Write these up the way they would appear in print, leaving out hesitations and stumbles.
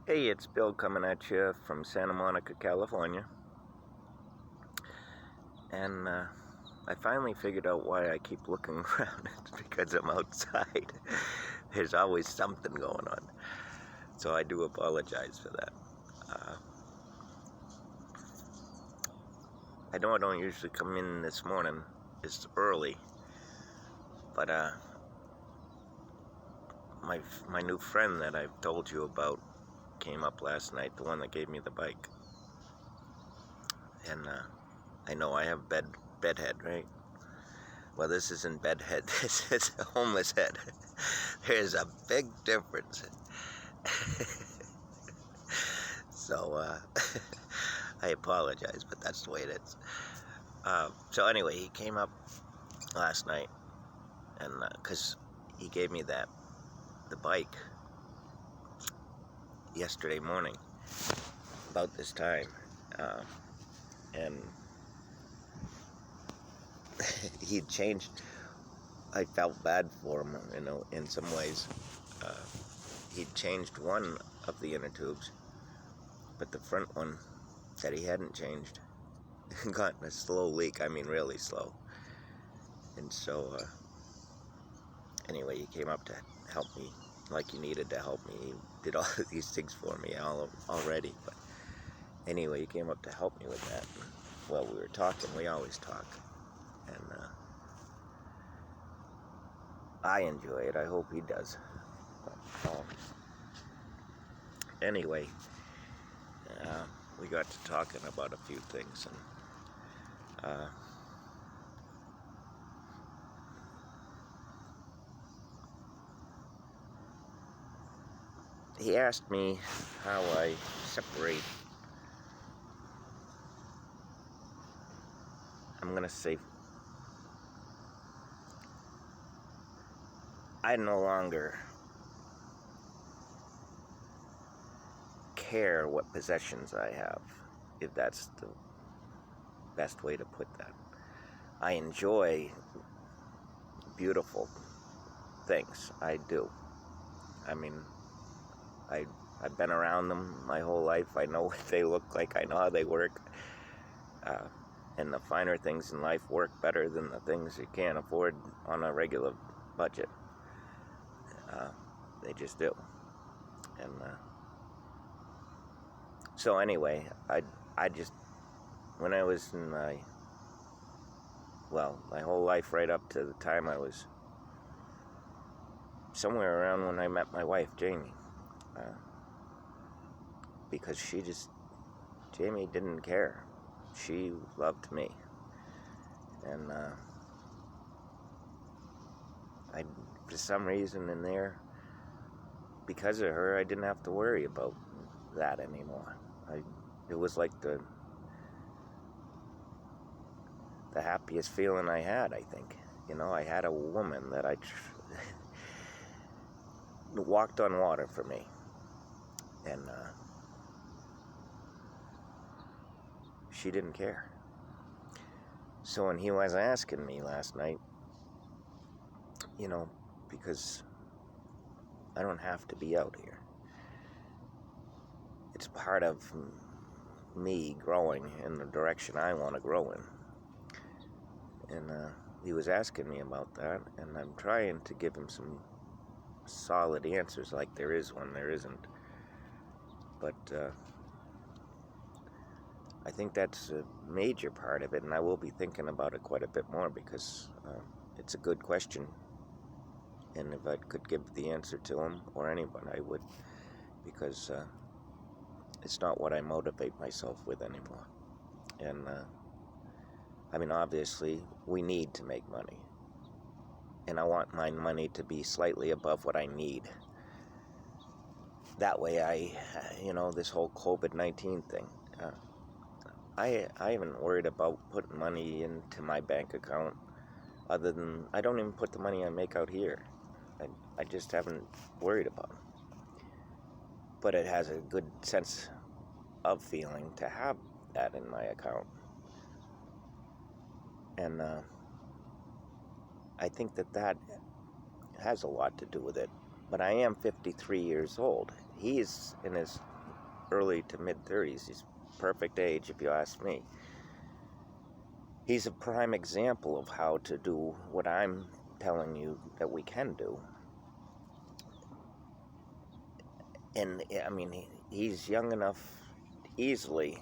Hey, it's Bill coming at you from Santa Monica, California. And I finally figured out why I keep looking around. It's because I'm outside. There's always something going on. So I do apologize for that. Uh, I know I don't usually come in this morning. It's early. But my new friend that I've told you about came up last night, the one that gave me the bike. And I know I have bedhead, right? Well, this isn't bedhead. This is homeless head. There's a big difference. So, I apologize, but that's the way it is. So anyway, he came up last night, and because he gave me the bike yesterday morning, about this time, and he'd changed. I felt bad for him, in some ways. He'd changed one of the inner tubes, but the front one that he hadn't changed got a slow leak. I mean, really slow. And so, anyway, he came up to help me, like he needed to help me. He did all of these things for me already. But anyway, he came up to help me with that. Well, we were talking. We always talk. And I enjoy it. I hope he does. But, anyway, we got to talking about a few things. And he asked me how I separate, I'm going to say, I no longer care what possessions I have, if that's the best way to put that. I enjoy beautiful things. I do. I mean, I've been around them my whole life. I know what they look like. I know how they work. And the finer things in life work better than the things you can't afford on a regular budget. They just do. And so anyway, I just, when I was in my whole life right up to the time I was somewhere around when I met my wife, Jamie, because Jamie didn't care. She loved me. And for some reason in there, because of her, I didn't have to worry about that anymore. It was like the happiest feeling I had, I think. I had a woman that I walked on water for me. And she didn't care. So when he was asking me last night, because I don't have to be out here. It's part of me growing in the direction I want to grow in. And he was asking me about that, and I'm trying to give him some solid answers, like there is one, there isn't. But I think that's a major part of it, and I will be thinking about it quite a bit more, because it's a good question. And if I could give the answer to him or anyone, I would, because it's not what I motivate myself with anymore. And I mean, obviously, we need to make money. And I want my money to be slightly above what I need. That way this whole COVID-19 thing, I haven't worried about putting money into my bank account, other than I don't even put the money I make out here. I just haven't worried about it. But it has a good sense of feeling to have that in my account. And I think that has a lot to do with it. But I am 53 years old. He's in his early to mid-30s. He's perfect age, if you ask me. He's a prime example of how to do what I'm telling you that we can do. And, I mean, he's young enough to easily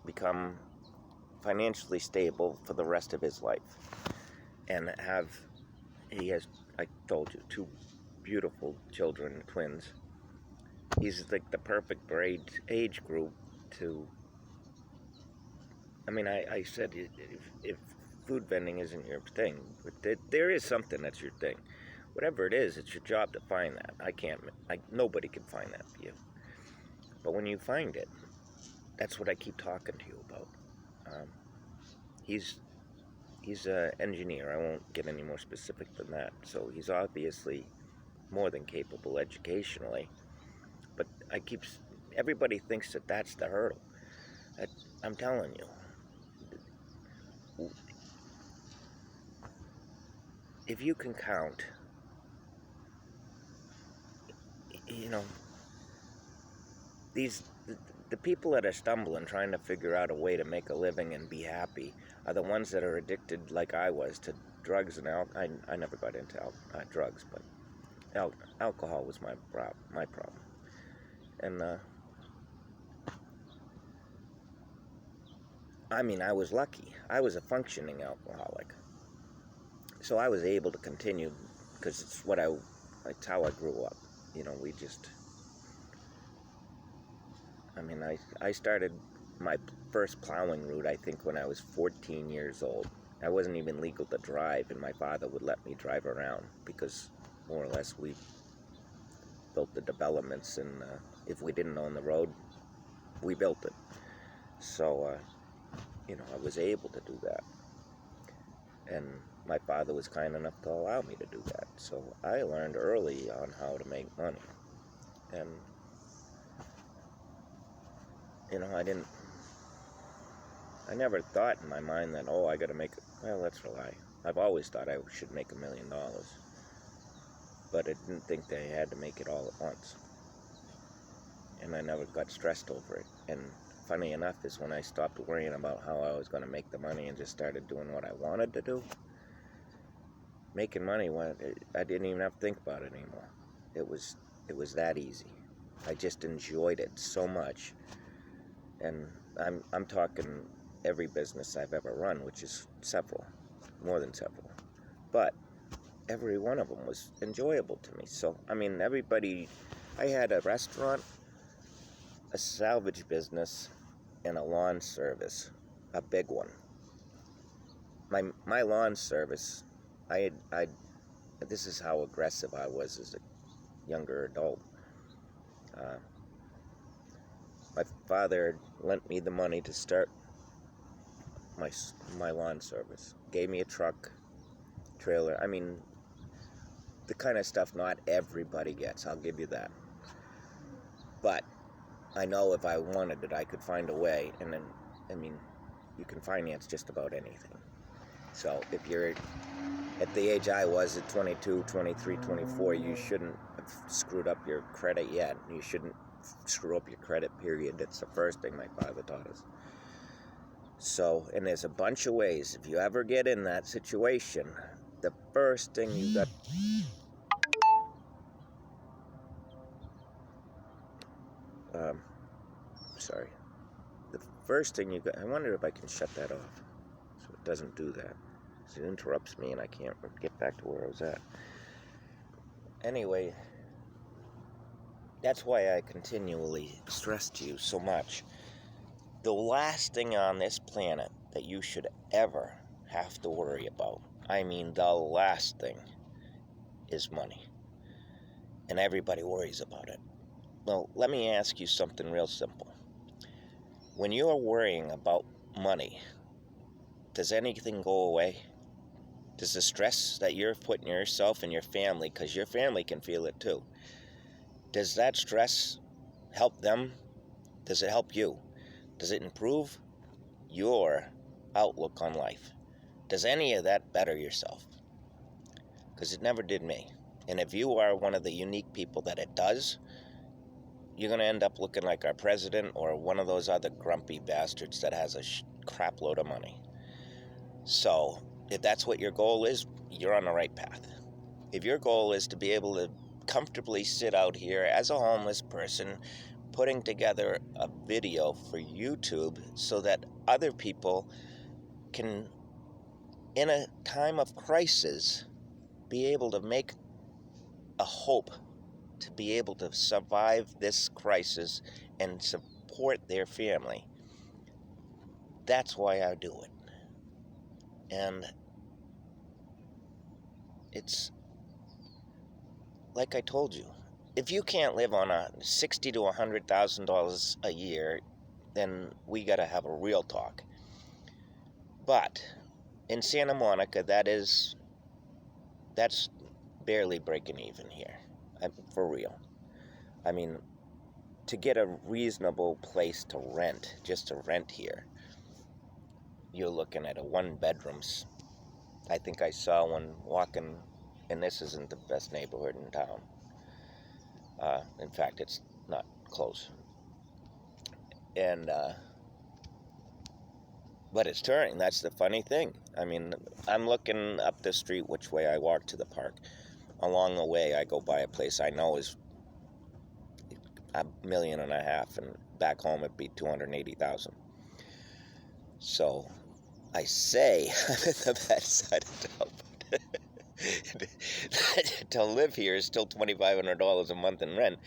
become financially stable for the rest of his life. And he has, I told you, 2 beautiful children, twins. He's like the perfect age group to, I mean, I said if food vending isn't your thing, but there is something that's your thing. Whatever it is, it's your job to find that. Nobody can find that for you. But when you find it, that's what I keep talking to you about. He's an engineer. I won't get any more specific than that. So he's obviously more than capable educationally. But everybody thinks that that's the hurdle. I'm telling you, if you can count, the people that are stumbling, trying to figure out a way to make a living and be happy, are the ones that are addicted, like I was, to drugs and alcohol. I never got into drugs, but alcohol was my problem. And I mean, I was lucky. I was a functioning alcoholic, so I was able to continue because it's how I grew up. I started my first plowing route, I think, when I was 14 years old. I wasn't even legal to drive, and my father would let me drive around because, more or less, we built the developments, and if we didn't own the road, we built it. So, I was able to do that. And my father was kind enough to allow me to do that. So I learned early on how to make money. And, I never thought in my mind that, I got to make it. Well, that's a lie. I've always thought I should make $1 million. But I didn't think that I had to make it all at once. And I never got stressed over it. And funny enough is when I stopped worrying about how I was going to make the money and just started doing what I wanted to do, making money, I didn't even have to think about it anymore. It was that easy. I just enjoyed it so much. And I'm talking every business I've ever run, which is several, more than several. But every one of them was enjoyable to me. So, I had a restaurant, a salvage business, and a lawn service, a big one. My lawn service, this is how aggressive I was as a younger adult. My father lent me the money to start my lawn service. Gave me a truck, trailer. The kind of stuff not everybody gets, I'll give you that. But I know if I wanted it, I could find a way. And then, you can finance just about anything. So if you're at the age I was at 22, 23, 24, you shouldn't have screwed up your credit yet. You shouldn't screw up your credit, period. That's the first thing my father taught us. So, and there's a bunch of ways. If you ever get in that situation, the first thing you got... sorry. The first thing you got... I wonder if I can shut that off so it doesn't do that. So it interrupts me and I can't get back to where I was at. Anyway, that's why I continually stress to you so much. The last thing on this planet that you should ever have to worry about, the last thing, is money. And everybody worries about it. Well, let me ask you something real simple. When you're worrying about money, does anything go away? Does the stress that you're putting yourself and your family, because your family can feel it too, does that stress help them? Does it help you? Does it improve your outlook on life? Does any of that better yourself? Because it never did me. And if you are one of the unique people that it does, you're going to end up looking like our president or one of those other grumpy bastards that has a crap load of money. So if that's what your goal is, you're on the right path. If your goal is to be able to comfortably sit out here as a homeless person, putting together a video for YouTube so that other people can, in a time of crisis, be able to make a hope to be able to survive this crisis and support their family, that's why I do it. And it's like I told you, if you can't live on $60,000 to $100,000 a year, then we got to have a real talk. But in Santa Monica, that's barely breaking even here, for real. I mean, to get a reasonable place to rent, just to rent here, you're looking at a 1-bedroom. I think I saw one walking, and this isn't the best neighborhood in town. In fact, it's not close. And but it's turning. That's the funny thing. I mean, I'm looking up the street which way I walk to the park. Along the way, I go by a place I know is $1.5 million, and back home it'd be $280,000. So I say I'm in the bad side of town. To live here is still $2,500 a month in rent,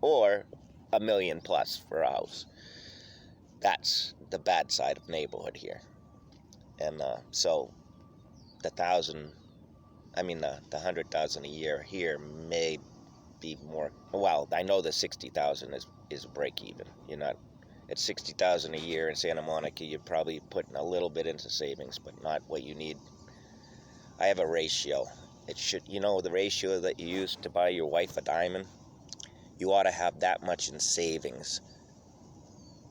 or $1 million plus for a house. That's the bad side of neighborhood here. And so the $100,000 a year here may be more. Well, I know the $60,000 is break even. You're not at $60,000 a year in Santa Monica. You're probably putting a little bit into savings, but not what you need. I have a ratio. It should, the ratio that you use to buy your wife a diamond. You ought to have that much in savings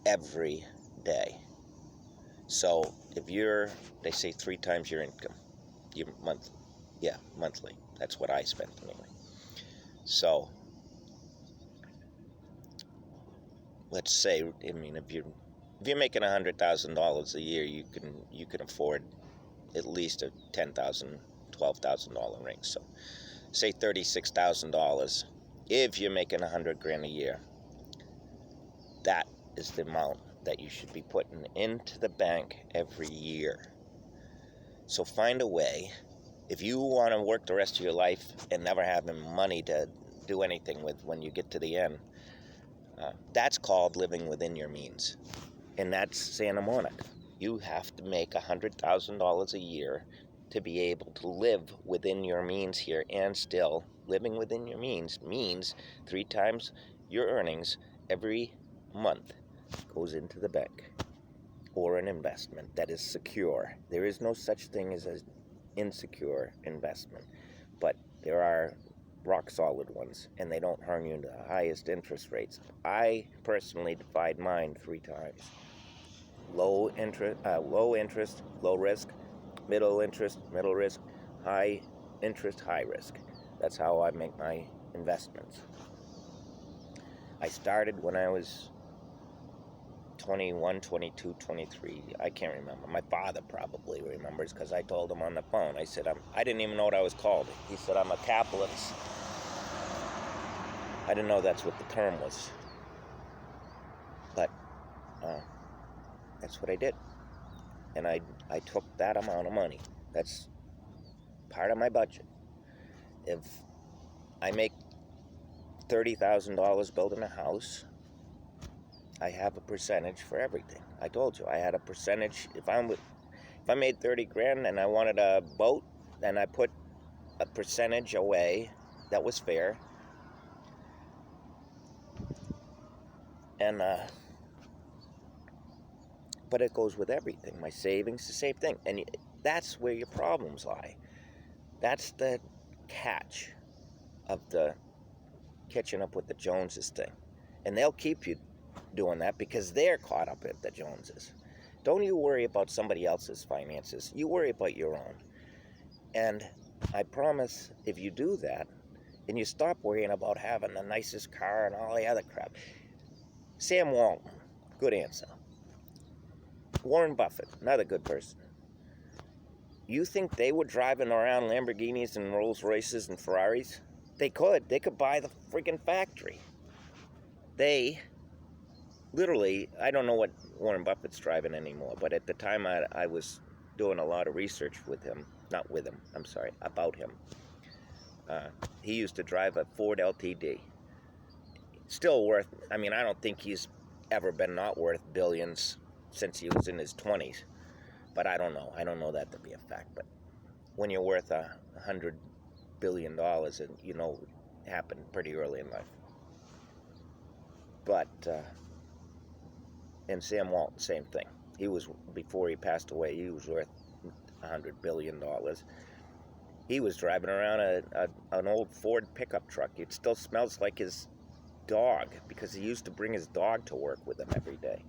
every day. So if they say 3 times your income, monthly. That's what I spent anyway. So let's say, if you're making $100,000 a year, you can afford at least a $10,000, $12,000 range. So say $36,000. If you're making $100,000 a year, that is the amount that you should be putting into the bank every year. So find a way. If you want to work the rest of your life and never have money to do anything with when you get to the end, that's called living within your means. And that's Santa Monica. You have to make $100,000 a year to be able to live within your means here, and still living within your means means 3 times your earnings every month goes into the bank or an investment that is secure. There is no such thing as an insecure investment, but there are rock solid ones, and they don't harm you to the highest interest rates. I personally divide mine 3 times. Low interest, low risk, middle interest, middle risk, high interest, high risk. That's how I make my investments. I started when I was 21, 22, 23. I can't remember. My father probably remembers because I told him on the phone. I said, I didn't even know what I was called. He said, I'm a capitalist. I didn't know that's what the term was. But that's what I did. And I took that amount of money. That's part of my budget. If I make $30,000 building a house, I have a percentage for everything. I told you I had a percentage. If I made $30,000 and I wanted a boat, then I put a percentage away that was fair. And but it goes with everything. My savings, the same thing. And that's where your problems lie. That's the catch of the catching up with the Joneses thing. And they'll keep you doing that because they're caught up at the Joneses. Don't you worry about somebody else's finances. You worry about your own. And I promise, if you do that, and you stop worrying about having the nicest car and all the other crap, Sam Walton, good answer. Warren Buffett, another good person. You think they were driving around Lamborghinis and Rolls Royces and Ferraris? They could buy the freaking factory. They literally, I don't know what Warren Buffett's driving anymore, but at the time I was doing a lot of research with him, not with him, I'm sorry, about him. He used to drive a Ford LTD. Still worth, I mean, I don't think he's ever been not worth billions since he was in his 20s. But I don't know. I don't know that to be a fact. But when you're worth $100 billion, and you know, it happened pretty early in life. But, and Sam Walton, same thing. He was, before he passed away, he was worth $100 billion. He was driving around an old Ford pickup truck. It still smells like his dog, because he used to bring his dog to work with him every day.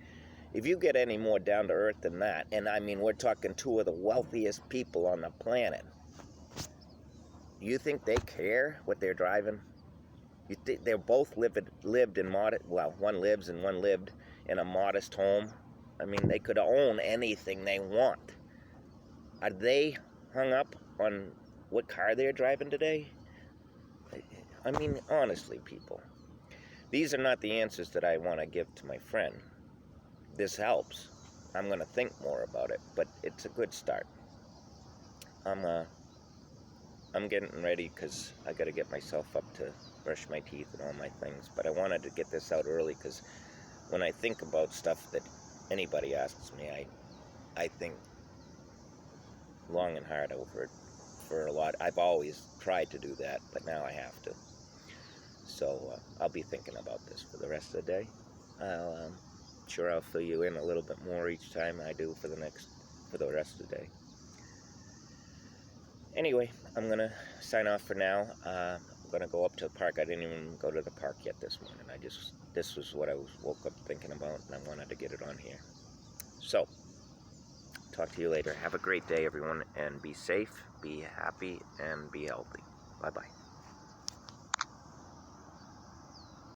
If you get any more down to earth than that, and I mean, we're talking two of the wealthiest people on the planet, you think they care what they're driving? You think they're both lived in modest, well, one lives and one lived in a modest home. I mean, they could own anything they want. Are they hung up on what car they're driving today? I mean, honestly, people, these are not the answers that I want to give to my friend. This helps. I'm going to think more about it, but it's a good start. I'm getting ready because I got to get myself up to brush my teeth and all my things, but I wanted to get this out early because when I think about stuff that anybody asks me, I think long and hard over it for a lot. I've always tried to do that, but now I have to. So I'll be thinking about this for the rest of the day. Sure, I'll fill you in a little bit more each time I do for the rest of the day. Anyway, I'm gonna sign off for now. I'm gonna go up to the park. I didn't even go to the park yet this morning. This was what I woke up thinking about, and I wanted to get it on here. So, talk to you later. Have a great day, everyone, and be safe, be happy, and be healthy. Bye-bye.